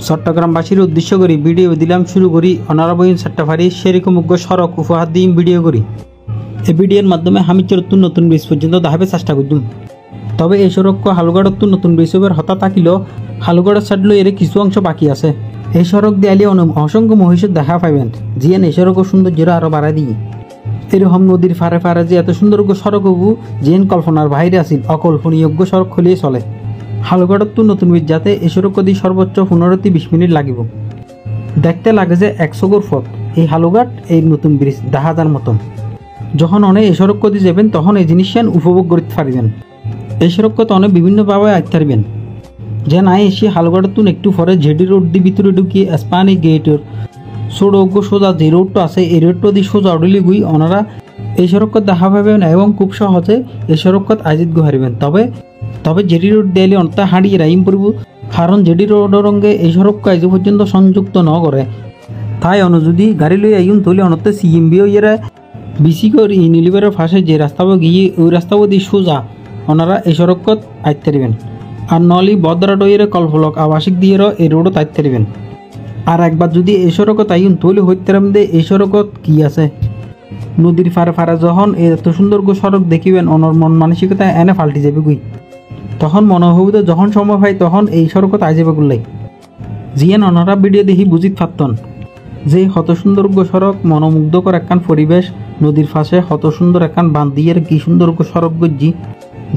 চট্টগ্রামবাসীর উদ্দেশ্য করি ভিডিও দিলাম শুরু করি অনারাবইন সাট্টাফারি সেরকম উগ্র সড়ক উপহার দিয়ে ভিডিও করি। এই ভিডিওর মাধ্যমে আমি চরত্তর নতুন ব্রিজ পর্যন্ত দেখাবে চেষ্টা করলাম। তবে এই সড়ক হালুগড়ত নতুন ব্রিজ হবার হতা থাকিলেও হালুগড়ের সাইড এর কিছু অংশ বাকি আছে। এই সড়ক দিয়ে আলি অসংখ্য মহিষের দেখা পাইবেন, যিয়েন এই সড়কের সৌন্দর্য আরও বাড়াই দিয়ে। এরকম নদীর ফারে ফারে যে এত সুন্দর সড়ক হবু যিয়েন কল্পনার বাইরে আসিল, অকল্পনীয়জ্ঞ সড়ক খুলিয়ে চলে। হালুগড়ত নতুন ব্রিজ যাতে এই সড়ক দিয়ে সর্বোচ্চ 15-20 মিনিট লাগিব। দেখতে লাগে যে 100 গড় পথ এই হালুঘাট এই নতুন ব্রিজ দেখা যার মতন। যখন অনেক এই সড়ক দিয়ে যাবেন তখন এই জিনিস উপভোগ করতে পারবেন। এই সড়ক অনেক বিভিন্নভাবে আইতে পারবেন। যে নাই এসে হালুঘাটত একটু পরে জেডি রোড দিয়ে ভিতরে ঢুকিয়ে স্পানি গেটের সড়ক সোজা যে রোডটা আছে এই রোডটা দিয়ে সোজা উড়লি গুই ওনারা এই সড়ক দেখা পাবেন এবং খুব সহজে এই সড়ক আজিত গো হারিবেন। তবে জেডি রোড দিলে অনেকটা হাঁড়িয়ে রাইম পড়ব, কারণ জেডি রোডের রঙে এই সড়ক আজ পর্যন্ত সংযুক্ত ন করে। তাই যদি গাড়ি লই আইন তাহলে অনেকটা সিএমবিও ইয়েরা বেশি করে নীলিবারের ফাঁসে যে রাস্তাবো গিয়ে ওই রাস্তাবো দিয়ে সোজা ওনারা এই সড়ক আইতে পারবেন। আর নলি বদ্রাডইয়ের কল্পলক আবাসিক দিয়ে এই রোডও তাইতে পারবেন। আর একবার যদি এই সড়ক আইন তাহলে হইতে দে এই সড়ক কি আছে। নদীর ফারে ফারে যখন এত সুন্দর সড়ক দেখিবেন অনর মন মানসিকতা এনে ফাল্টি যাবে গুই। তখন মনে হইব যখন সময় পাই তখন এই সড়ক আই যাবে গুলাই। যিয়েন ওনারা ভিডিও দেখি বুঝিত পারতন যে হত সুন্দর সড়ক, মনোমুগ্ধকর একখান পরিবেশ, নদীর পাশে হত সুন্দর একখান বান্দিয়ের কি সুন্দর সড়ক গজ্জি,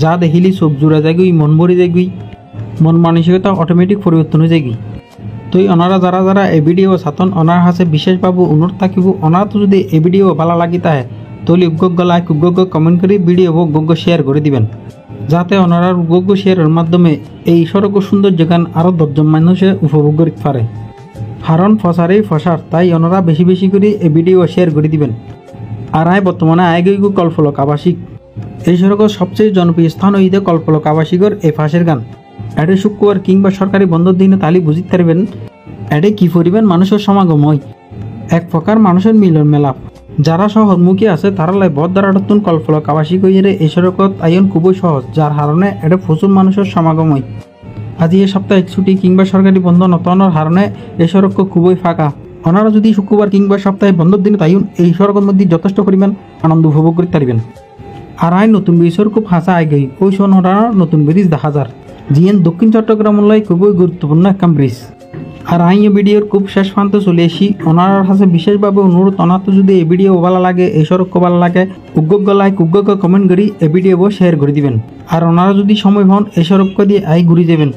যা দেখিলি চোখ জুড়ে যায় গুই, মন ভরে যায় গুই, মন মানসিকতা অটোমেটিক পরিবর্তন হয়ে যায় গুই। তো ওনারা যারা এই ভিডিও চাতন ওনার কাছে বিশেষভাবে অনুরোধ থাকিব, ওনারা তো যদি এই ভিডিও ভালো লাগি তাহে তাহলে উগ্গ লাইক উগ্গ কমেন্ট করে ভিডিও উগ্গ শেয়ার করে দিবেন, যাতে ওনারা উগ্গ শেয়ারের মাধ্যমে এই সড়ক সৌন্দর্য গান আরও 10 জন মানুষে উপভোগ করতে পারে। কারণ ফসারেই ফসার, তাই ওনারা বেশি বেশি করে এই ভিডিও শেয়ার করে দিবেন। আর বর্তমানে আগে কল্পলক আবাসিক এই সড়কের সবচেয়ে জনপ্রিয় স্থান হইতে কল্পলক আবাসিকর এই ফাঁসের গান। এটি শুক্রবার কিংবা সরকারি বন্ধর দিনে তালি বুঝিতে পারবেন এটি কি পরিমাণ মানুষের সমাগম হয়। এক প্রকার মানুষের মিলন মেলাপ। যারা শহরমুখী আছে তারা লাই বদ্রাডতুন কল্পলক আবাসিক হইয়ে এই সড়কত আইন খুবই সহজ, যার কারণে এটা প্রচুর মানুষের সমাগম হয়। আজি এই সপ্তাহে ছুটি কিংবা সরকারি বন্ধ নতনের কারণে এই সড়ক খুবই ফাঁকা। ওনারা যদি শুক্রবার কিংবা সপ্তাহে বন্ধর দিনে তাই এই সড়কের মধ্যে যথেষ্ট পরিমাণ আনন্দ উপভোগ করতে পারবেন। আর নতুন ব্রিজের খুব হাসা আই গই ওই সোনার নতুন ব্রিজ দেখা যার, যিয়েন দক্ষিণ চট্টগ্রাম খুবই গুরুত্বপূর্ণ একটা ব্রিজ। আর এই ভিডিওর খুব শেষ প্রান্ত চলে এসি। ওনার কাছে বিশেষভাবে অনুরোধ, ওনার তো যদি এই ভিডিও ভালো লাগে, এই সড়ক ভালো লাগে, উগ্গ লাইক উগ্গ কমেন্ট করি এই ভিডিও শেয়ার করে দিবেন। আর ওনারা যদি সময় হন এই সড়ক দিয়ে ঘুরে যাবেন।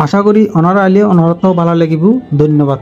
আশা করি ওনারা আইলে ওনারা তো ভালো লাগিব। ধন্যবাদ।